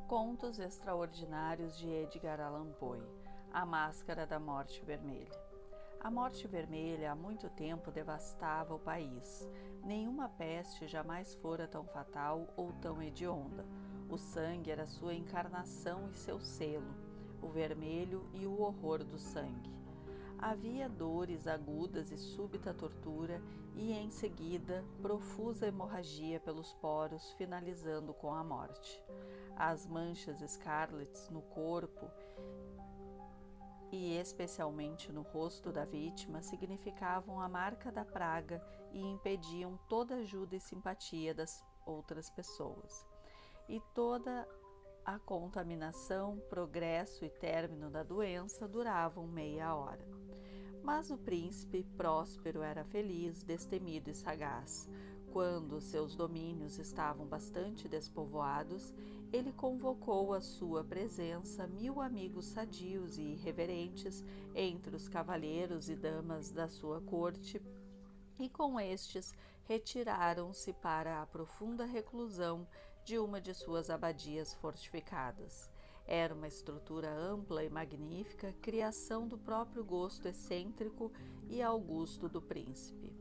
Contos extraordinários de Edgar Allan Poe. A Máscara da Morte Vermelha. A morte vermelha há muito tempo devastava o país. Nenhuma peste jamais fora tão fatal ou tão hedionda. O sangue era sua encarnação e seu selo, o vermelho e o horror do sangue. Havia dores agudas e súbita tortura e, em seguida, profusa hemorragia pelos poros, finalizando com a morte. As manchas escarlates no corpo e especialmente no rosto da vítima significavam a marca da praga e impediam toda ajuda e simpatia das outras pessoas. E toda a contaminação, progresso e término da doença duravam meia hora. Mas o príncipe próspero era feliz, destemido e sagaz. Quando seus domínios estavam bastante despovoados, ele convocou à sua presença 1000 amigos sadios e irreverentes entre os cavalheiros e damas da sua corte, e com estes retiraram-se para a profunda reclusão de uma de suas abadias fortificadas. Era uma estrutura ampla e magnífica, criação do próprio gosto excêntrico e augusto do príncipe.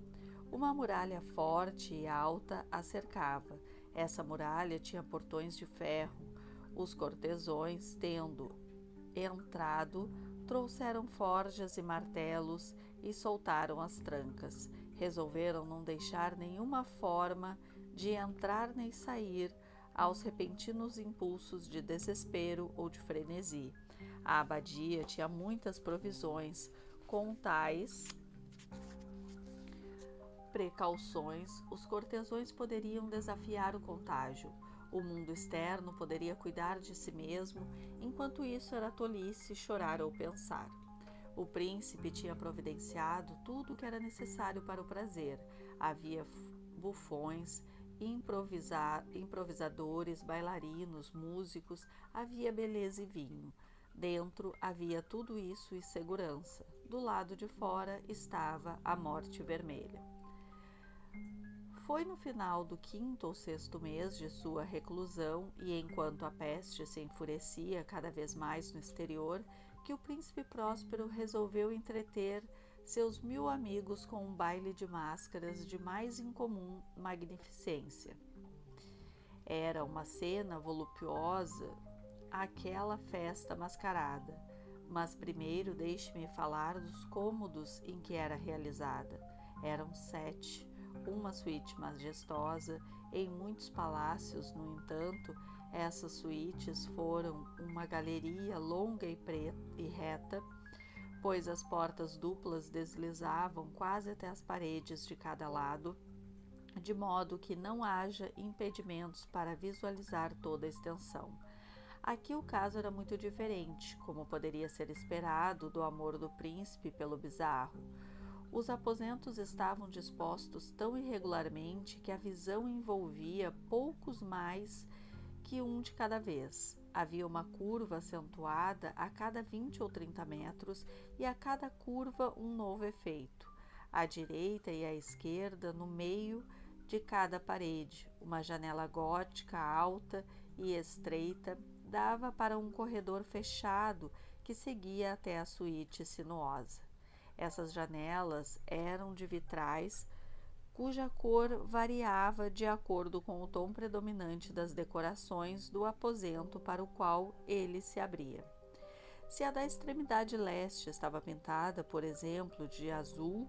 Uma muralha forte e alta a cercava. Essa muralha tinha portões de ferro. Os cortesões, tendo entrado, trouxeram forjas e martelos e soltaram as trancas. Resolveram não deixar nenhuma forma de entrar nem sair aos repentinos impulsos de desespero ou de frenesi. A abadia tinha muitas provisões. Com tais precauções, os cortesões poderiam desafiar o contágio. O mundo externo poderia cuidar de si mesmo, enquanto isso era tolice chorar ou pensar. O príncipe tinha providenciado tudo o que era necessário para o prazer. Havia bufões, improvisadores, bailarinos, músicos, havia beleza e vinho. Dentro havia tudo isso e segurança. Do lado de fora estava a morte vermelha. Foi no final do 5º ou 6º mês de sua reclusão e enquanto a peste se enfurecia cada vez mais no exterior, que o príncipe próspero resolveu entreter seus 1000 amigos com um baile de máscaras de mais incomum magnificência. Era uma cena voluptuosa aquela festa mascarada, mas primeiro deixe-me falar dos cômodos em que era realizada. Eram 7, uma suíte majestosa. Em muitos palácios, no entanto, essas suítes foram uma galeria longa e reta, pois as portas duplas deslizavam quase até as paredes de cada lado, de modo que não haja impedimentos para visualizar toda a extensão. Aqui o caso era muito diferente, como poderia ser esperado do amor do príncipe pelo bizarro. Os aposentos estavam dispostos tão irregularmente que a visão envolvia poucos mais que um de cada vez. Havia uma curva acentuada a cada 20 ou 30 metros e a cada curva um novo efeito. À direita e à esquerda, no meio de cada parede, uma janela gótica alta e estreita dava para um corredor fechado que seguia até a suíte sinuosa. Essas janelas eram de vitrais, cuja cor variava de acordo com o tom predominante das decorações do aposento para o qual ele se abria. Se a da extremidade leste estava pintada, por exemplo, de azul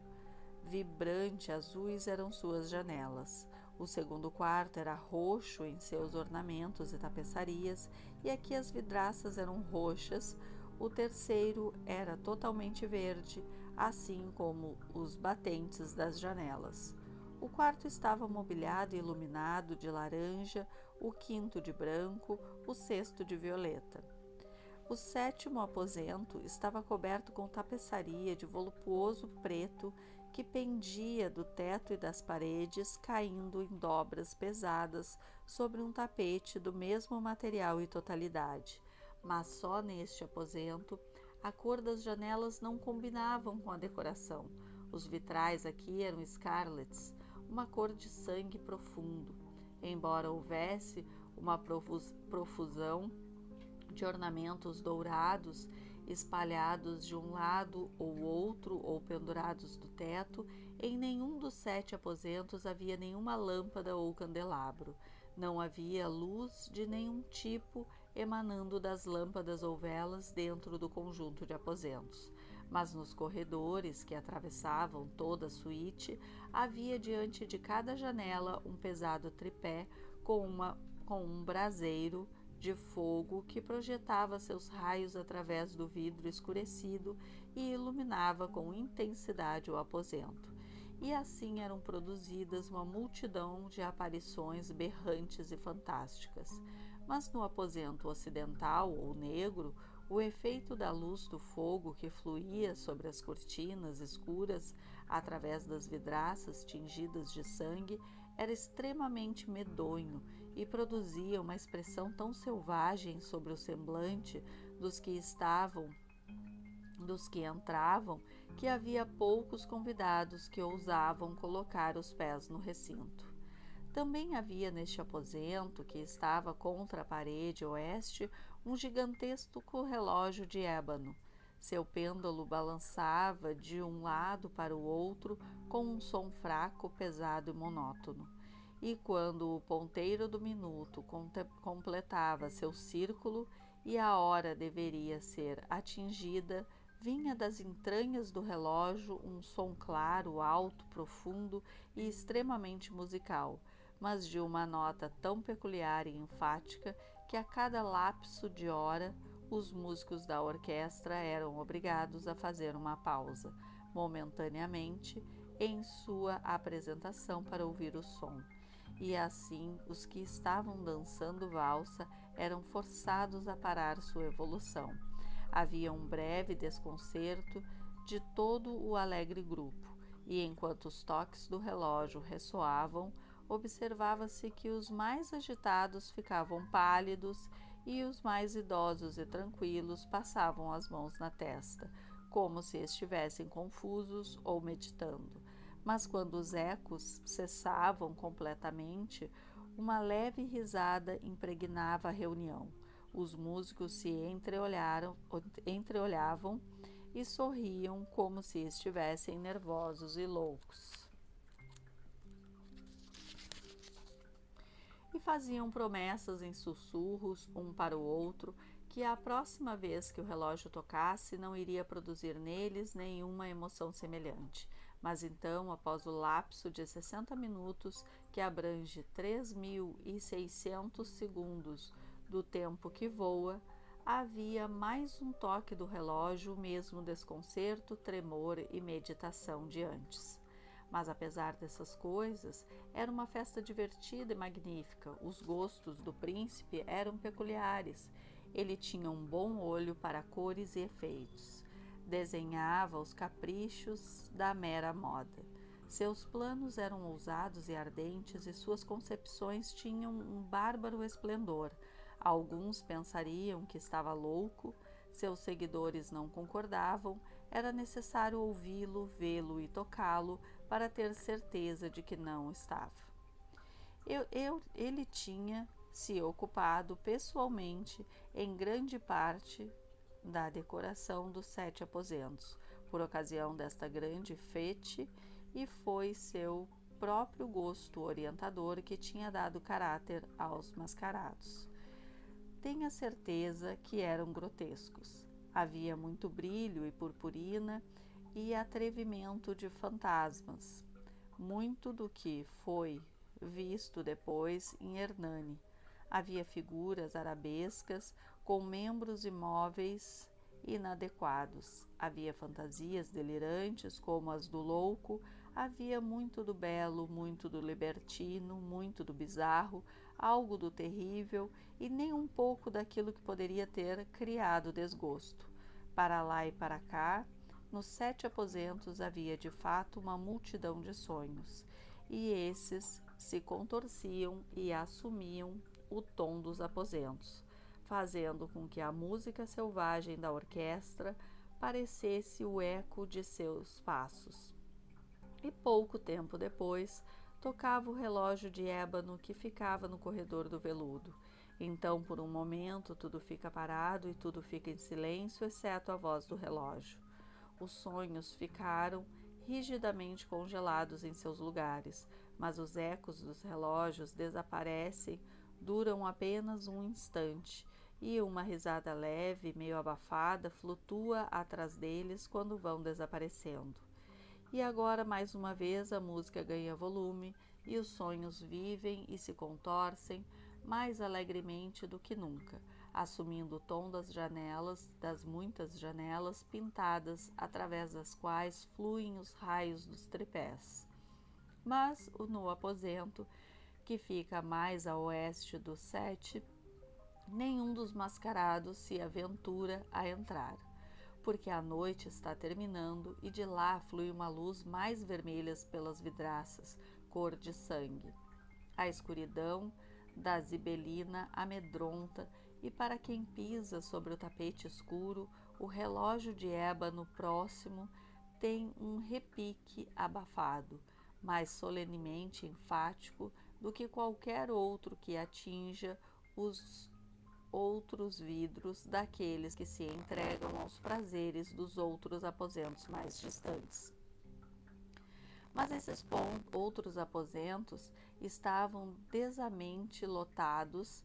vibrante, azuis eram suas janelas. O segundo quarto era roxo em seus ornamentos e tapeçarias, e aqui as vidraças eram roxas. O terceiro era totalmente verde, assim como os batentes das janelas. O quarto estava mobiliado e iluminado de laranja, o quinto de branco, o sexto de violeta. O 7º aposento estava coberto com tapeçaria de voluptuoso preto que pendia do teto e das paredes, caindo em dobras pesadas sobre um tapete do mesmo material e totalidade. Mas só neste aposento a cor das janelas não combinavam com a decoração. Os vitrais aqui eram escarlates, uma cor de sangue profundo. Embora houvesse uma profusão de ornamentos dourados espalhados de um lado ou outro ou pendurados do teto. Em nenhum dos 7 aposentos havia nenhuma lâmpada ou candelabro. Não havia luz de nenhum tipo emanando das lâmpadas ou velas dentro do conjunto de aposentos. Mas nos corredores que atravessavam toda a suíte, havia diante de cada janela um pesado tripé com um braseiro de fogo que projetava seus raios através do vidro escurecido e iluminava com intensidade o aposento. E assim eram produzidas uma multidão de aparições berrantes e fantásticas. Mas no aposento ocidental ou negro, o efeito da luz do fogo que fluía sobre as cortinas escuras através das vidraças tingidas de sangue era extremamente medonho e produzia uma expressão tão selvagem sobre o semblante dos que entravam, que havia poucos convidados que ousavam colocar os pés no recinto. Também havia neste aposento, que estava contra a parede oeste, um gigantesco relógio de ébano. Seu pêndulo balançava de um lado para o outro com um som fraco, pesado e monótono. E quando o ponteiro do minuto completava seu círculo e a hora deveria ser atingida, vinha das entranhas do relógio um som claro, alto, profundo e extremamente musical, mas de uma nota tão peculiar e enfática que a cada lapso de hora os músicos da orquestra eram obrigados a fazer uma pausa, momentaneamente, em sua apresentação para ouvir o som. E assim os que estavam dançando valsa eram forçados a parar sua evolução. Havia um breve desconcerto de todo o alegre grupo, e enquanto os toques do relógio ressoavam, observava-se que os mais agitados ficavam pálidos e os mais idosos e tranquilos passavam as mãos na testa, como se estivessem confusos ou meditando. Mas quando os ecos cessavam completamente, uma leve risada impregnava a reunião. Os músicos se entreolhavam e sorriam como se estivessem nervosos e loucos. E faziam promessas em sussurros um para o outro que a próxima vez que o relógio tocasse não iria produzir neles nenhuma emoção semelhante. Mas então, após o lapso de 60 minutos, que abrange 3.600 segundos do tempo que voa, havia mais um toque do relógio, o mesmo desconcerto, tremor e meditação de antes. Mas apesar dessas coisas, era uma festa divertida e magnífica. Os gostos do príncipe eram peculiares. Ele tinha um bom olho para cores e efeitos. Desenhava os caprichos da mera moda. Seus planos eram ousados e ardentes e suas concepções tinham um bárbaro esplendor. Alguns pensariam que estava louco, seus seguidores não concordavam, era necessário ouvi-lo, vê-lo e tocá-lo para ter certeza de que não estava. Ele tinha se ocupado pessoalmente em grande parte da decoração dos 7 aposentos, por ocasião desta grande fête, e foi seu próprio gosto orientador que tinha dado caráter aos mascarados. Tenha certeza que eram grotescos. Havia muito brilho e purpurina e atrevimento de fantasmas, muito do que foi visto depois em Hernani. Havia figuras arabescas com membros imóveis inadequados. Havia fantasias delirantes como as do louco. Havia muito do belo, muito do libertino, muito do bizarro, algo do terrível e nem um pouco daquilo que poderia ter criado desgosto. Para lá e para cá, nos 7 aposentos havia de fato uma multidão de sonhos, e esses se contorciam e assumiam o tom dos aposentos, fazendo com que a música selvagem da orquestra parecesse o eco de seus passos. E pouco tempo depois, tocava o relógio de ébano que ficava no corredor do veludo. Então, por um momento, tudo fica parado e tudo fica em silêncio, exceto a voz do relógio. Os sonhos ficaram rigidamente congelados em seus lugares, mas os ecos dos relógios desaparecem, duram apenas um instante, e uma risada leve, meio abafada, flutua atrás deles quando vão desaparecendo. E agora, mais uma vez, a música ganha volume e os sonhos vivem e se contorcem mais alegremente do que nunca, assumindo o tom das janelas, das muitas janelas pintadas através das quais fluem os raios dos tripés. Mas no aposento, que fica mais a oeste do sete, nenhum dos mascarados se aventura a entrar, porque a noite está terminando e de lá flui uma luz mais vermelha pelas vidraças, cor de sangue. A escuridão da zibelina amedronta e para quem pisa sobre o tapete escuro, o relógio de ébano próximo tem um repique abafado, mais solenemente enfático do que qualquer outro que atinja os outros vidros daqueles que se entregam aos prazeres dos outros aposentos mais distantes. Mas esses outros aposentos estavam densamente lotados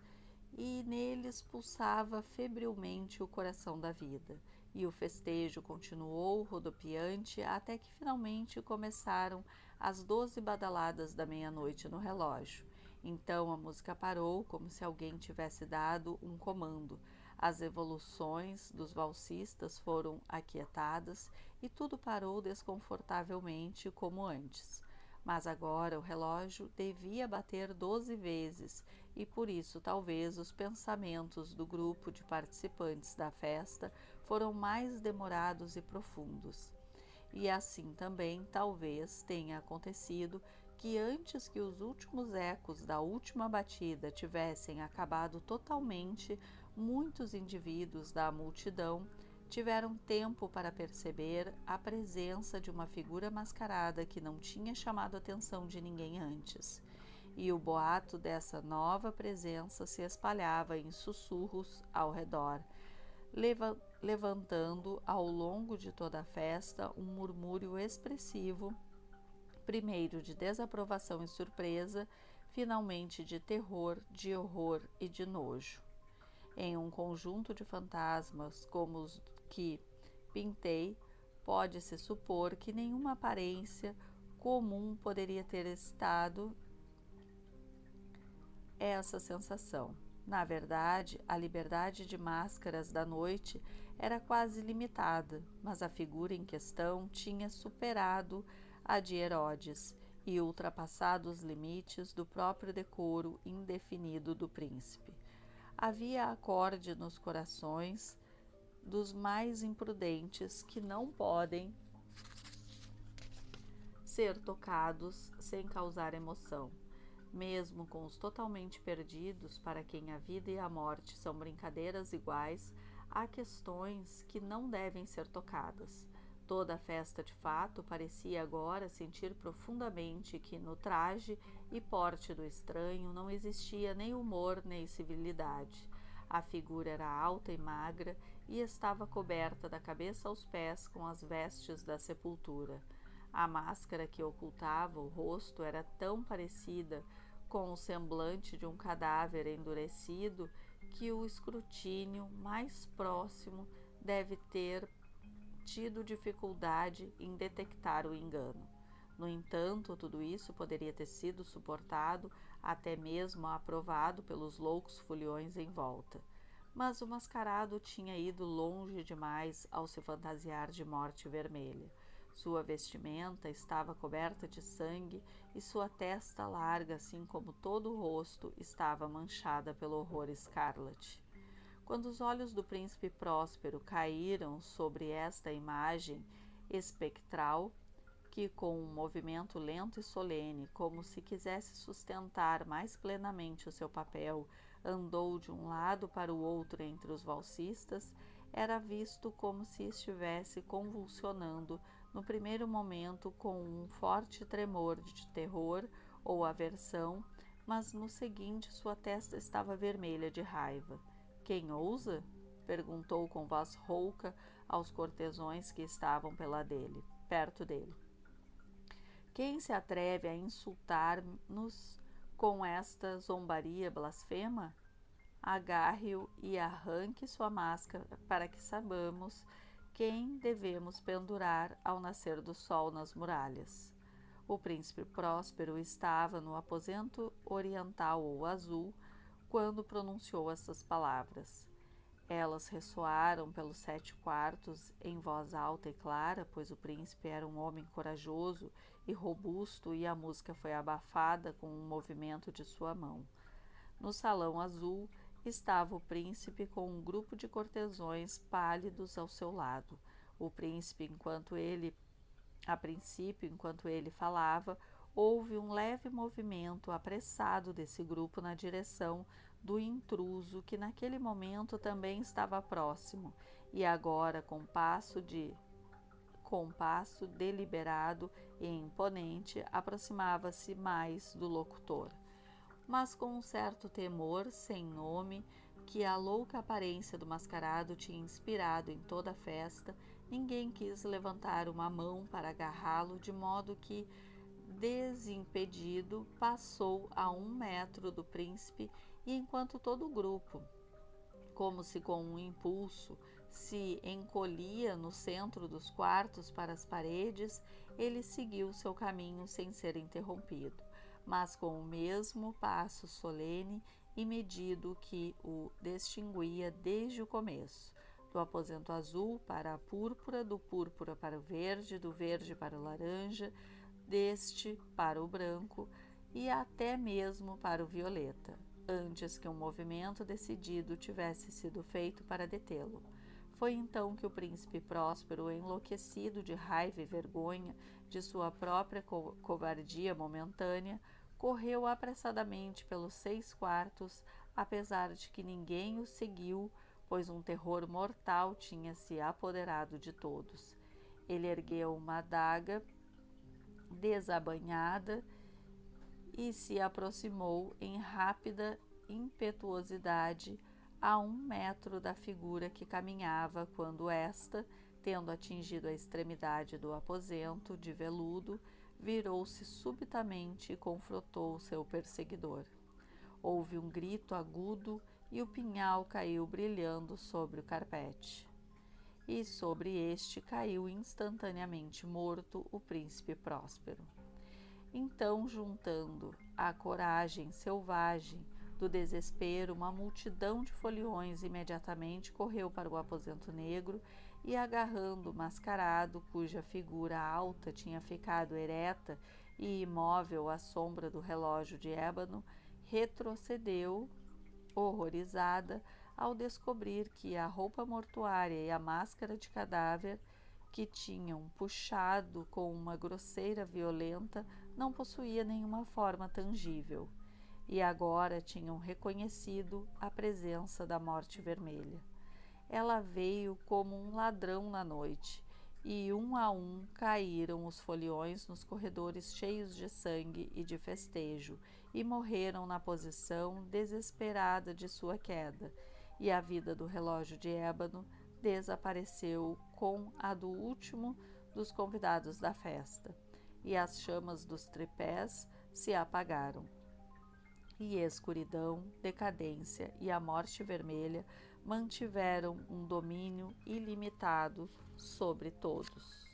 e neles pulsava febrilmente o coração da vida, e o festejo continuou rodopiante até que finalmente começaram as 12 badaladas da meia-noite no relógio. Então a música parou, como se alguém tivesse dado um comando. As evoluções dos valsistas foram aquietadas e tudo parou desconfortavelmente como antes. Mas agora o relógio devia bater 12 vezes e por isso talvez os pensamentos do grupo de participantes da festa foram mais demorados e profundos. E assim também talvez tenha acontecido que antes que os últimos ecos da última batida tivessem acabado totalmente, muitos indivíduos da multidão tiveram tempo para perceber a presença de uma figura mascarada que não tinha chamado a atenção de ninguém antes. E o boato dessa nova presença se espalhava em sussurros ao redor, levantando ao longo de toda a festa um murmúrio expressivo, primeiro de desaprovação e surpresa, finalmente de terror, de horror e de nojo. Em um conjunto de fantasmas como os que pintei, pode-se supor que nenhuma aparência comum poderia ter estado essa sensação. Na verdade, a liberdade de máscaras da noite era quase limitada, mas a figura em questão tinha superado a de Herodes e ultrapassado os limites do próprio decoro indefinido do príncipe. Havia acorde nos corações dos mais imprudentes que não podem ser tocados sem causar emoção. Mesmo com os totalmente perdidos, para quem a vida e a morte são brincadeiras iguais, há questões que não devem ser tocadas. Toda a festa de fato parecia agora sentir profundamente que no traje e porte do estranho não existia nem humor nem civilidade. A figura era alta e magra e estava coberta da cabeça aos pés com as vestes da sepultura. A máscara que ocultava o rosto era tão parecida com o semblante de um cadáver endurecido que o escrutínio mais próximo deve ter tido dificuldade em detectar o engano. No entanto, tudo isso poderia ter sido suportado, até mesmo aprovado pelos loucos foliões em volta. Mas o mascarado tinha ido longe demais ao se fantasiar de morte vermelha. Sua vestimenta estava coberta de sangue e sua testa larga, assim como todo o rosto, estava manchada pelo horror escarlate. Quando os olhos do príncipe Próspero caíram sobre esta imagem espectral, que com um movimento lento e solene, como se quisesse sustentar mais plenamente o seu papel, andou de um lado para o outro entre os valsistas, era visto como se estivesse convulsionando no primeiro momento com um forte tremor de terror ou aversão, mas no seguinte sua testa estava vermelha de raiva. Quem ousa? Perguntou com voz rouca aos cortesões que estavam perto dele. Quem se atreve a insultar-nos com esta zombaria blasfema? Agarre-o e arranque sua máscara para que saibamos quem devemos pendurar ao nascer do sol nas muralhas. O príncipe Próspero estava no aposento oriental ou azul quando pronunciou estas palavras. Elas ressoaram pelos 7 quartos em voz alta e clara, pois o príncipe era um homem corajoso e robusto e a música foi abafada com um movimento de sua mão. No salão azul estava o príncipe com um grupo de cortesões pálidos ao seu lado. O príncipe, enquanto ele falava, houve um leve movimento apressado desse grupo na direção do intruso, que naquele momento também estava próximo, e agora, com passo deliberado e imponente, aproximava-se mais do locutor. Mas com um certo temor sem nome que a louca aparência do mascarado tinha inspirado em toda a festa, ninguém quis levantar uma mão para agarrá-lo, de modo que, desimpedido, passou a 1 metro do príncipe, e enquanto todo o grupo, como se com um impulso, se encolhia no centro dos quartos para as paredes, ele seguiu seu caminho sem ser interrompido, mas com o mesmo passo solene e medido que o distinguia desde o começo, do aposento azul para a púrpura, do púrpura para o verde, do verde para o laranja, deste para o branco e até mesmo para o violeta, antes que um movimento decidido tivesse sido feito para detê-lo. Foi então que o príncipe Próspero, enlouquecido de raiva e vergonha de sua própria covardia momentânea, correu apressadamente pelos 6 quartos, apesar de que ninguém o seguiu, pois um terror mortal tinha se apoderado de todos. Ele ergueu uma adaga desabanhada e se aproximou em rápida impetuosidade a 1 metro da figura que caminhava, quando esta, tendo atingido a extremidade do aposento de veludo, virou-se subitamente e confrontou seu perseguidor. Houve um grito agudo e o punhal caiu brilhando sobre o carpete. E sobre este caiu instantaneamente morto o príncipe Próspero. Então, juntando a coragem selvagem do desespero, uma multidão de foliões imediatamente correu para o aposento negro e, agarrando o mascarado, cuja figura alta tinha ficado ereta e imóvel à sombra do relógio de ébano, retrocedeu, horrorizada, ao descobrir que a roupa mortuária e a máscara de cadáver, que tinham puxado com uma grosseira violenta, não possuía nenhuma forma tangível, e agora tinham reconhecido a presença da Morte Vermelha. Ela veio como um ladrão na noite, e um a um caíram os foliões nos corredores cheios de sangue e de festejo, e morreram na posição desesperada de sua queda, e a vida do relógio de ébano desapareceu com a do último dos convidados da festa, e as chamas dos tripés se apagaram. E escuridão, decadência e a Morte Vermelha mantiveram um domínio ilimitado sobre todos.